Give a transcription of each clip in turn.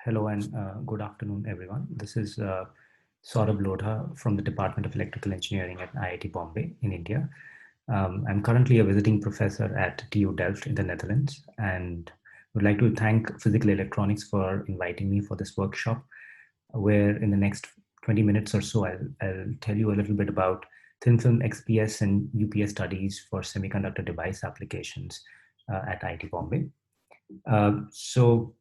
Hello and good afternoon, everyone. This is Lodha from the Department of Electrical Engineering at IIT Bombay in India. I'm currently a visiting professor at TU Delft in the Netherlands, and would like to thank Physical Electronics for inviting me for this workshop, where in the next 20 minutes or so, I'll tell you a little bit about thin film XPS and UPS studies for semiconductor device applications at IIT Bombay. So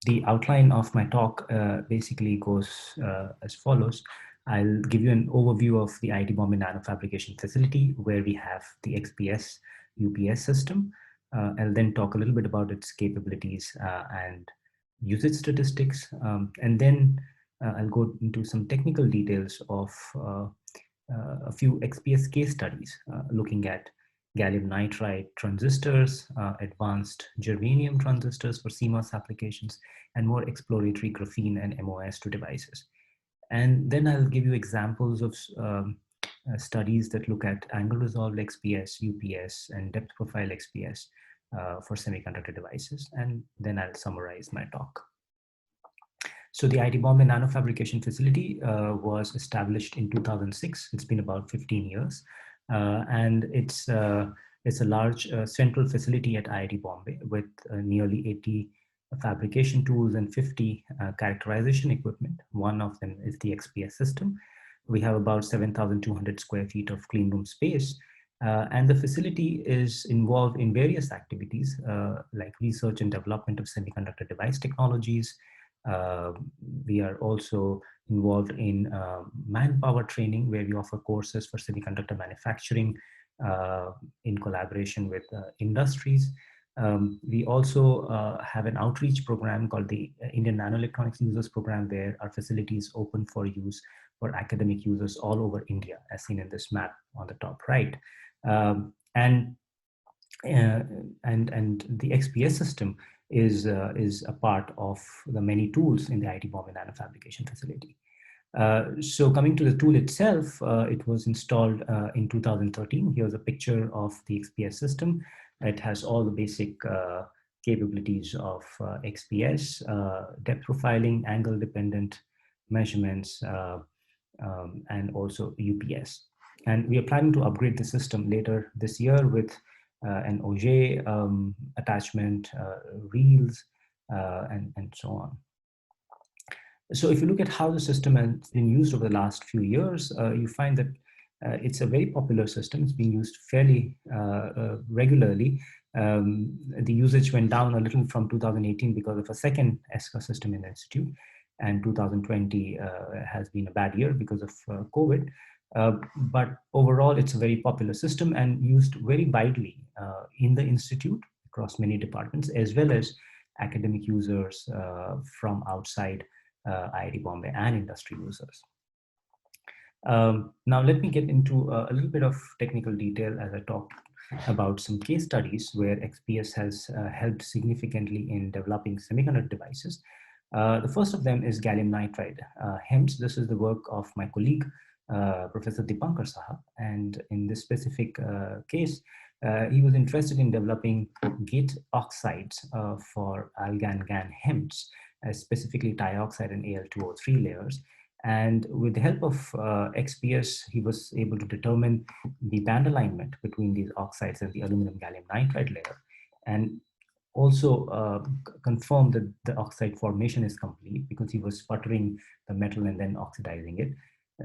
the outline of my talk basically goes as follows. I'll give you an overview of the IIT Bombay Nanofabrication facility, where we have the XPS UPS system. I'll then talk a little bit about its capabilities and usage statistics. And then I'll go into some technical details of a few XPS case studies looking at gallium nitride transistors, advanced germanium transistors for CMOS applications, and more exploratory graphene and MOS2 devices. And then I'll give you examples of studies that look at angle resolved XPS, UPS, and depth profile XPS for semiconductor devices. And then I'll summarize my talk. So the IIT Bombay Nanofabrication facility was established in 2006. It's been about 15 years. And it's a large central facility at IIT Bombay with nearly 80 fabrication tools and 50 characterization equipment. One of them is the XPS system. We have about 7,200 square feet of clean room space. And the facility is involved in various activities like research and development of semiconductor device technologies. We are also involved in manpower training, where we offer courses for semiconductor manufacturing in collaboration with industries. We also have an outreach program called the Indian Nanoelectronics Users Program, where our facility is open for use for academic users all over India, as seen in this map on the top right. And the XPS system is a part of the many tools in the IIT Bombay Nanofabrication facility. So coming to the tool itself, it was installed in 2013. Here's a picture of the XPS system. It has all the basic capabilities of XPS, depth profiling, angle dependent measurements, and also UPS. And we are planning to upgrade the system later this year with an OJ attachment, reels, and so on. So if you look at how the system has been used over the last few years, you find that it's a very popular system. It's being used fairly regularly. The usage went down a little from 2018 because of a second ESCA system in the institute, and 2020 has been a bad year because of COVID. But overall, it's a very popular system and used very widely in the institute across many departments, as well as academic users from outside IIT Bombay and industry users. Now let me get into a little bit of technical detail as I talk about some case studies where XPS has helped significantly in developing semiconductor devices. The first of them is gallium nitride HEMTs. This is the work of my colleague, Professor Dipankar Saha, and in this specific case, he was interested in developing gate oxides for AlGaN GaN HEMTs, specifically dioxide and Al2O3 layers. And with the help of XPS, he was able to determine the band alignment between these oxides and the aluminum gallium nitride layer, and also confirm that the oxide formation is complete, because he was sputtering the metal and then oxidizing it.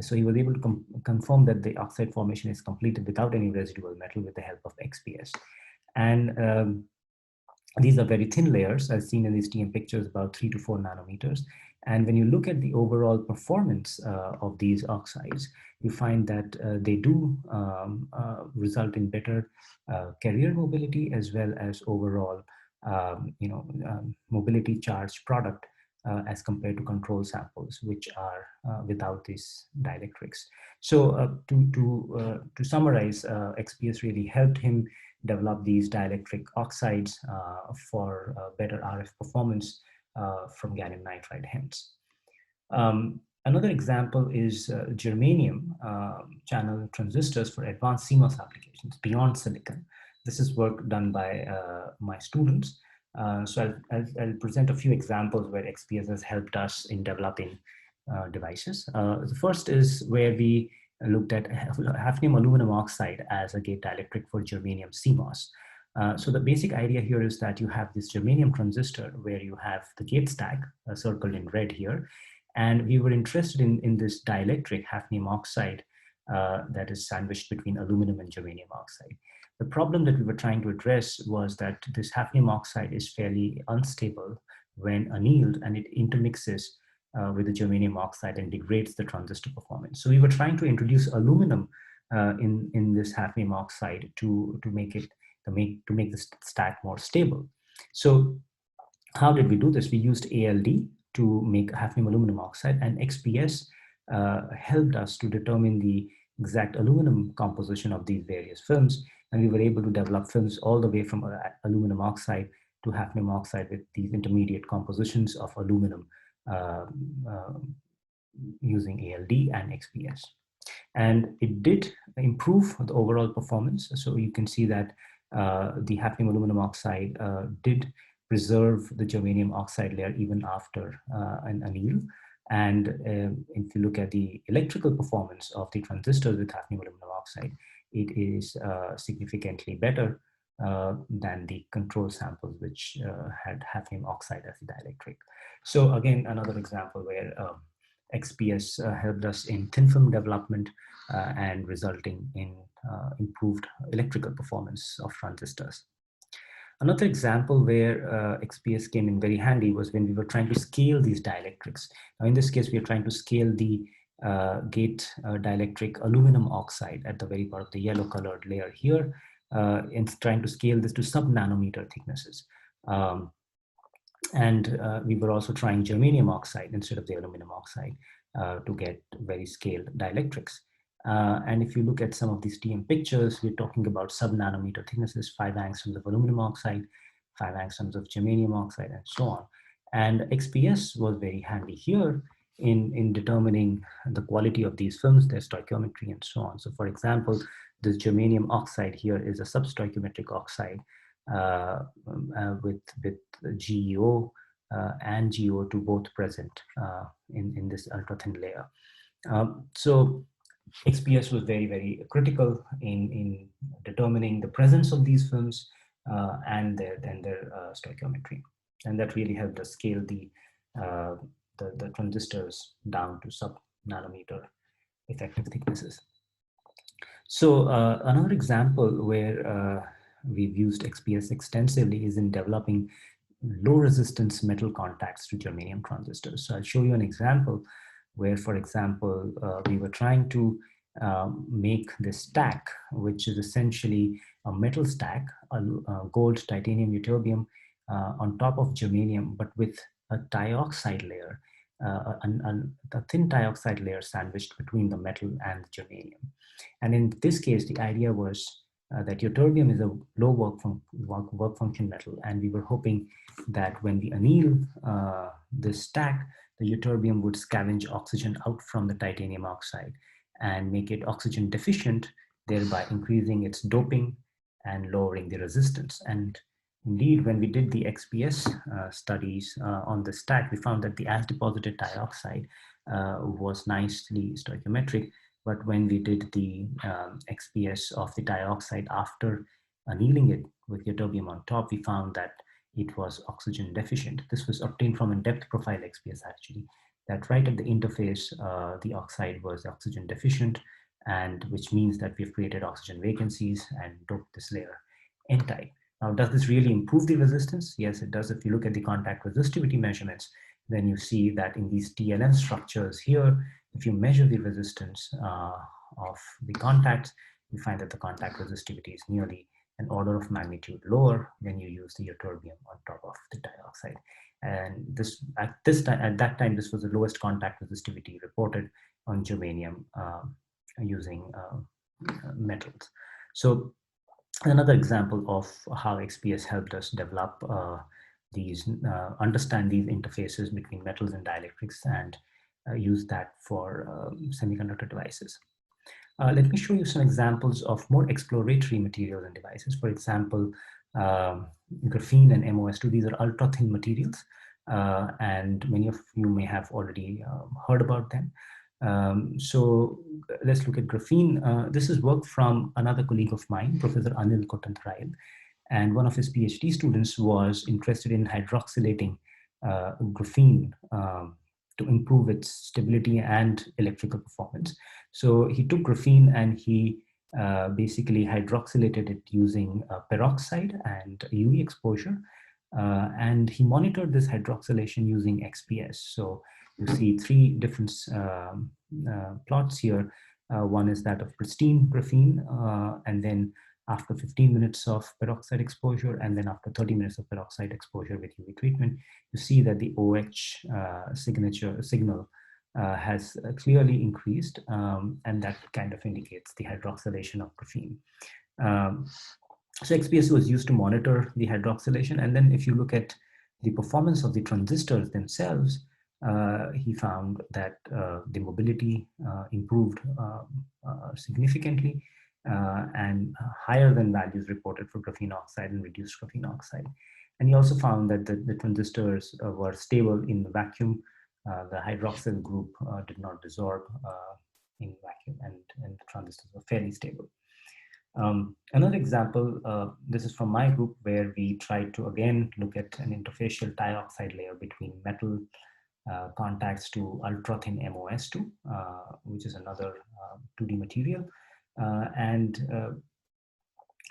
So he was able to confirm that the oxide formation is completed without any residual metal with the help of XPS. And these are very thin layers, as seen in these TM pictures, about 3 to 4 nanometers. And when you look at the overall performance of these oxides, you find that they do result in better carrier mobility, as well as overall mobility charged product as compared to control samples, which are without these dielectrics. So to summarize, XPS really helped him develop these dielectric oxides for better RF performance from gallium nitride HEMTs. Another example is germanium channel transistors for advanced CMOS applications beyond silicon. This is work done by my students. I'll present a few examples where XPS has helped us in developing devices. The first is where we looked at hafnium aluminum oxide as a gate dielectric for germanium CMOS. So the basic idea here is that you have this germanium transistor where you have the gate stack circled in red here. And we were interested in this dielectric hafnium oxide that is sandwiched between aluminum and germanium oxide. The problem that we were trying to address was that this hafnium oxide is fairly unstable when annealed, and it intermixes with the germanium oxide and degrades the transistor performance. So we were trying to introduce aluminum in this hafnium oxide to make the stack more stable. So how did we do this? We used ALD to make hafnium aluminum oxide, and XPS helped us to determine the exact aluminum composition of these various films. And we were able to develop films all the way from aluminum oxide to hafnium oxide with these intermediate compositions of aluminum using ALD and XPS. And it did improve the overall performance. So you can see that the hafnium aluminum oxide did preserve the germanium oxide layer even after an anneal. And if you look at the electrical performance of the transistors with hafnium aluminum oxide, it is significantly better than the control samples which had hafnium oxide as the dielectric. So again, another example where XPS helped us in thin film development and resulting in improved electrical performance of transistors. Another example where XPS came in very handy was when we were trying to scale these dielectrics. Now in this case, we are trying to scale the gate dielectric aluminum oxide at the very part of the yellow colored layer here, and trying to scale this to sub-nanometer thicknesses. We were also trying germanium oxide instead of the aluminum oxide to get very scaled dielectrics. And if you look at some of these TM pictures, we're talking about sub-nanometer thicknesses, 5 angstroms of aluminum oxide, 5 angstroms of germanium oxide, and so on. And XPS was very handy here in determining the quality of these films, their stoichiometry, and so on. So for example, this germanium oxide here is a substoichiometric oxide with GEO and GO2 both present in this ultra-thin layer. So XPS was very, very critical in determining the presence of these films and their stoichiometry. And that really helped us scale the transistors down to sub-nanometer effective thicknesses. So another example where we've used XPS extensively is in developing low resistance metal contacts to germanium transistors. So I'll show you an example where, for example, we were trying to make this stack, which is essentially a metal stack, gold, titanium, ytterbium on top of germanium, but with a dioxide layer, a thin dioxide layer sandwiched between the metal and the germanium. And in this case, the idea was that ytterbium is a low work function metal, and we were hoping that when we anneal this stack, the ytterbium would scavenge oxygen out from the titanium oxide and make it oxygen deficient, thereby increasing its doping and lowering the resistance. And indeed, when we did the XPS studies on the stack, we found that the as deposited dioxide was nicely stoichiometric. But when we did the XPS of the dioxide after annealing it with ytterbium on top, we found that it was oxygen deficient. This was obtained from a depth profile XPS actually, that right at the interface, the oxide was oxygen deficient, and which means that we've created oxygen vacancies and doped this layer N-type. Now, does this really improve the resistance? Yes, it does. If you look at the contact resistivity measurements, then you see that in these TLM structures here, if you measure the resistance of the contacts, you find that the contact resistivity is nearly an order of magnitude lower when you use the ytterbium on top of the dioxide. And this at that time, this was the lowest contact resistivity reported on germanium using metals. So another example of how XPS helped us develop understand these interfaces between metals and dielectrics and use that for semiconductor devices. Let me show you some examples of more exploratory materials and devices. For example, graphene and MOS2. These are ultra thin materials, and many of you may have already heard about them. So let's look at graphene. This is work from another colleague of mine, Professor Anil Kotanthrail, and one of his PhD students was interested in hydroxylating graphene to improve its stability and electrical performance. So he took graphene and he basically hydroxylated it using peroxide and UV exposure. And he monitored this hydroxylation using XPS. So you see three different plots here. One is that of pristine graphene, and then after 15 minutes of peroxide exposure, and then after 30 minutes of peroxide exposure with UV treatment, you see that the OH signal has clearly increased, and that kind of indicates the hydroxylation of graphene. So XPS was used to monitor the hydroxylation, and then if you look at the performance of the transistors themselves, he found that the mobility improved significantly and higher than values reported for graphene oxide and reduced graphene oxide. And he also found that the transistors were stable in the vacuum. The hydroxyl group did not desorb in vacuum, and the transistors were fairly stable. Another example, this is from my group, where we tried to again look at an interfacial dioxide layer between metal contacts to ultra thin MOS2, which is another 2D material.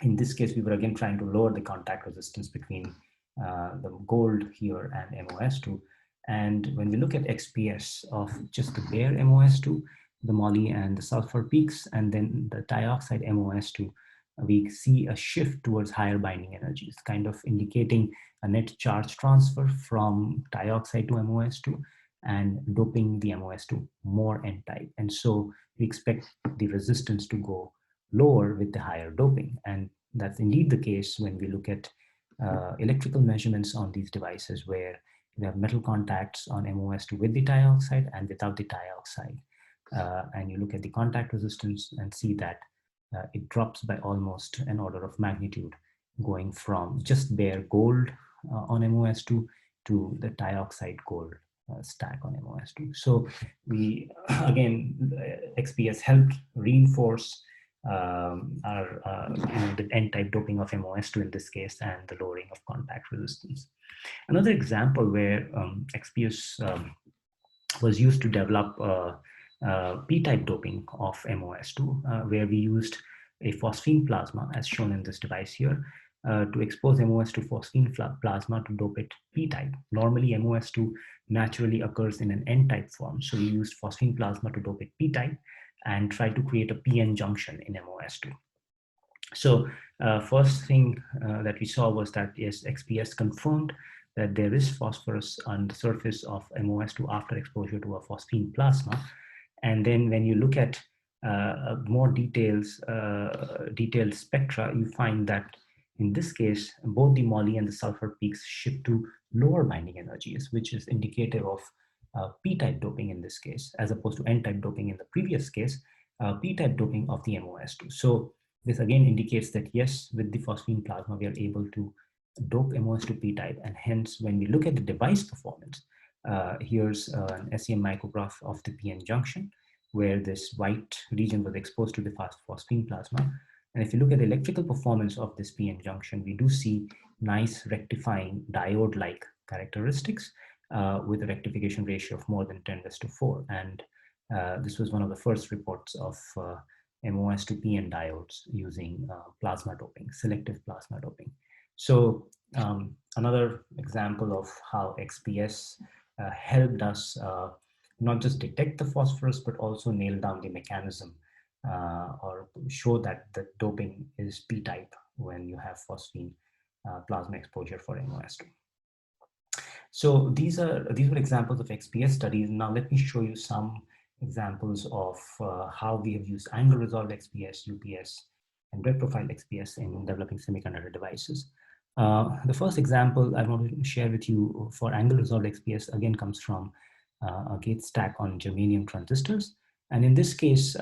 In this case, we were again trying to lower the contact resistance between the gold here and MOS2. And when we look at XPS of just the bare MOS2, the moly and the sulfur peaks, and then the dioxide MOS2, we see a shift towards higher binding energies, kind of indicating a net charge transfer from dioxide to MOS2 and doping the MOS2 more N-type. And so we expect the resistance to go lower with the higher doping. And that's indeed the case when we look at electrical measurements on these devices, where we have metal contacts on MOS2 with the dioxide and without the dioxide. And you look at the contact resistance and see that it drops by almost an order of magnitude, going from just bare gold on MOS2 to the dioxide gold stack on MOS2. So we, again, XPS helped reinforce the N-type doping of MOS2 in this case, and the lowering of contact resistance. Another example where XPS was used to develop P-type doping of MOS2, where we used a phosphine plasma, as shown in this device here, to expose MOS2 phosphine plasma to dope it P-type. Normally, MOS2 naturally occurs in an N-type form, so we used phosphine plasma to dope it P-type and try to create a PN junction in MOS2. So first thing that we saw was that, yes, XPS confirmed that there is phosphorus on the surface of MOS2 after exposure to a phosphine plasma. And then when you look at more detailed spectra, you find that in this case, both the moly and the sulfur peaks shift to lower binding energies, which is indicative of P-type doping in this case, as opposed to N-type doping in the previous case, P-type doping of the MOS2. So this again indicates that, yes, with the phosphine plasma, we are able to dope MOS2 P-type, and hence when we look at the device performance, here's an SEM micrograph of the PN junction, where this white region was exposed to the phosphine plasma. And if you look at the electrical performance of this PN junction, we do see nice rectifying diode-like characteristics with a rectification ratio of more than 10⁴. And this was one of the first reports of MOS2 PN diodes using plasma doping, selective plasma doping. So another example of how XPS helped us not just detect the phosphorus, but also nail down the mechanism or show that the doping is P-type when you have phosphine plasma exposure for MOS2. So these were examples of XPS studies. Now let me show you some examples of how we have used angle resolved XPS, UPS, and red profile XPS in developing semiconductor devices. The first example I want to share with you for angle resolved XPS again comes from a gate stack on germanium transistors. And in this case,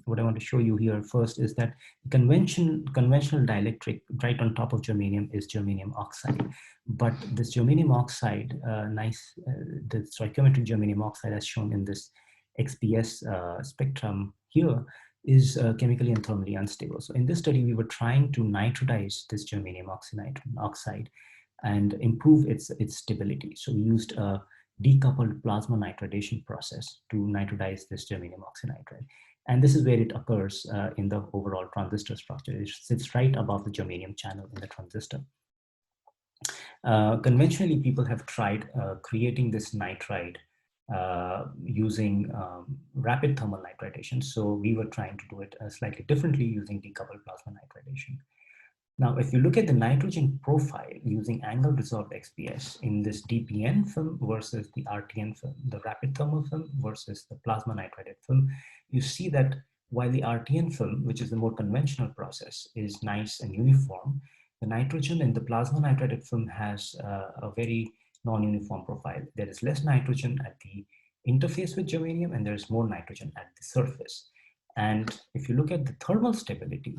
what I want to show you here first is that conventional dielectric right on top of germanium is germanium oxide. But this germanium oxide, the stoichiometric germanium oxide as shown in this XPS spectrum here is chemically and thermally unstable. So in this study, we were trying to nitrodize this germanium oxide and improve its stability. So we used a decoupled plasma nitridation process to nitrodize this germanium oxynitride. And this is where it occurs in the overall transistor structure. It sits right above the germanium channel in the transistor. Conventionally, people have tried creating this nitride using rapid thermal nitridation. So we were trying to do it slightly differently using decoupled plasma nitridation. Now, if you look at the nitrogen profile using angle resolved XPS in this DPN film versus the RTN film, the rapid thermal film versus the plasma nitrided film, you see that while the RTN film, which is the more conventional process, is nice and uniform, the nitrogen in the plasma nitrided film has a very non-uniform profile. There is less nitrogen at the interface with germanium, and there is more nitrogen at the surface. And if you look at the thermal stability,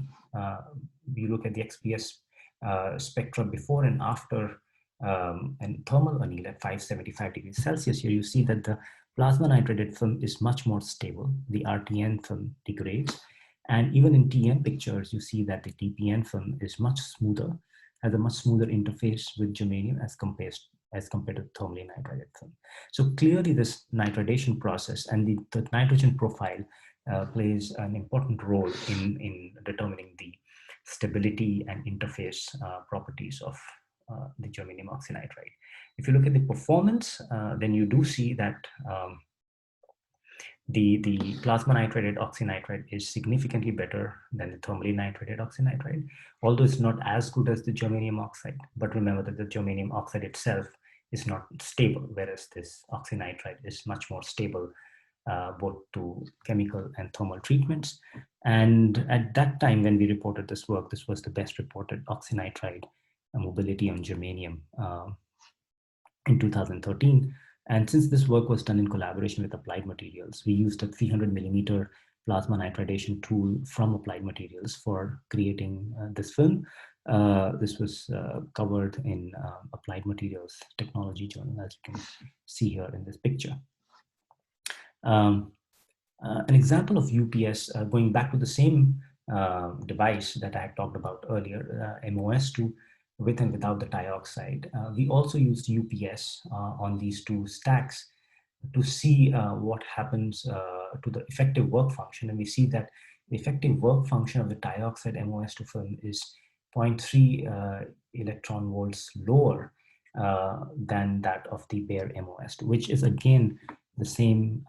you look at the XPS spectrum before and after and thermal anneal at 575 degrees Celsius, here you see that the plasma nitrided film is much more stable. The RTN film degrades. And even in TM pictures, you see that the DPN film is much smoother, has a much smoother interface with germanium as compared to thermally nitrided film. So clearly this nitridation process and the nitrogen profile plays an important role in determining the stability and interface properties of the germanium oxynitride. If you look at the performance, then you do see that the plasma nitrided oxynitride is significantly better than the thermally nitrided oxynitride, although it's not as good as the germanium oxide. But remember that the germanium oxide itself is not stable, whereas this oxynitride is much more stable both to chemical and thermal treatments. And at that time, when we reported this work, this was the best reported oxynitride mobility on germanium in 2013. And since this work was done in collaboration with Applied Materials, we used a 300 millimeter plasma nitridation tool from Applied Materials for creating this film. This was covered in Applied Materials Technology Journal, as you can see here in this picture. An example of UPS, going back to the same device that I had talked about earlier, Mos2, with and without the dioxide. We also used UPS on these two stacks to see what happens to the effective work function. And we see that the effective work function of the dioxide Mos2 film is 0.3 electron volts lower than that of the bare Mos2, which is again the same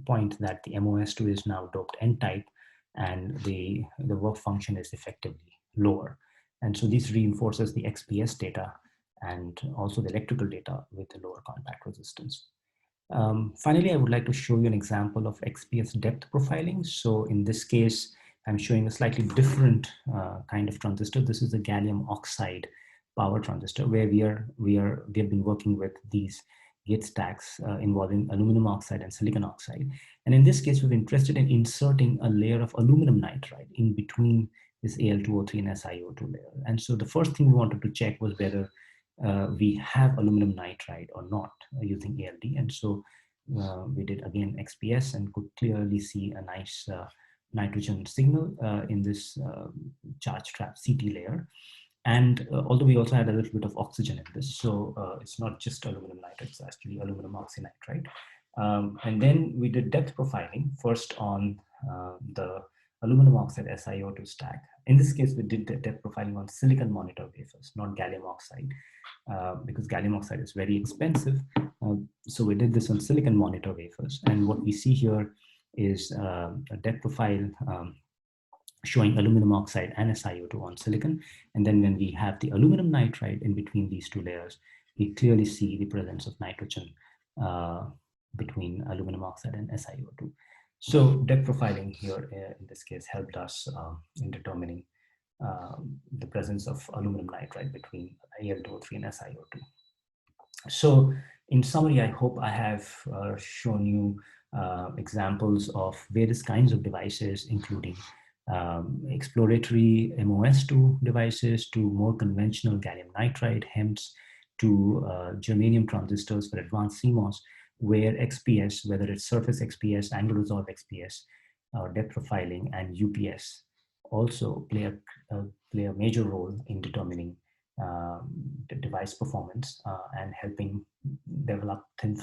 point that the Mos2 is now doped N-type and the work function is effectively lower. And so this reinforces the XPS data and also the electrical data with the lower contact resistance. Finally, I would like to show you an example of XPS depth profiling. So in this case, I'm showing a slightly different kind of transistor. This is a gallium oxide power transistor where we have been working with these gate stacks involving aluminum oxide and silicon oxide. And in this case, we're interested in inserting a layer of aluminum nitride in between this Al2O3 and SiO2 layer. And so the first thing we wanted to check was whether we have aluminum nitride or not using ALD. And so we did again XPS and could clearly see a nice nitrogen signal in this charge trap CT layer. And although we also had a little bit of oxygen in this, so it's not just aluminum nitride, it's actually aluminum oxynitride. And then we did depth profiling first on the aluminum oxide SiO2 stack. In this case, we did the depth profiling on silicon monitor wafers, not gallium oxide, because gallium oxide is very expensive. So we did this on silicon monitor wafers. And what we see here is a depth profile showing aluminum oxide and SiO2 on silicon. And then when we have the aluminum nitride in between these two layers, we clearly see the presence of nitrogen between aluminum oxide and SiO2. So depth profiling here in this case helped us in determining the presence of aluminum nitride between Al2O3 and SiO2. So in summary, I hope I have shown you examples of various kinds of devices, including exploratory MOS2 devices to more conventional gallium nitride HEMTs to germanium transistors for advanced CMOS, where XPS, whether it's surface XPS, angle resolve XPS, depth profiling, and UPS also play a major role in determining the device performance and helping develop thin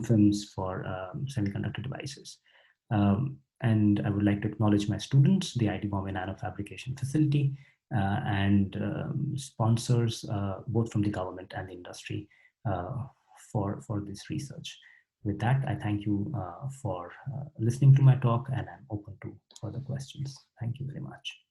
films for semiconductor devices. And I would like to acknowledge my students, the IIT Bombay Nanofabrication facility, and sponsors both from the government and the industry for this research. With that, I thank you for listening to my talk, and I'm open to further questions. Thank you very much.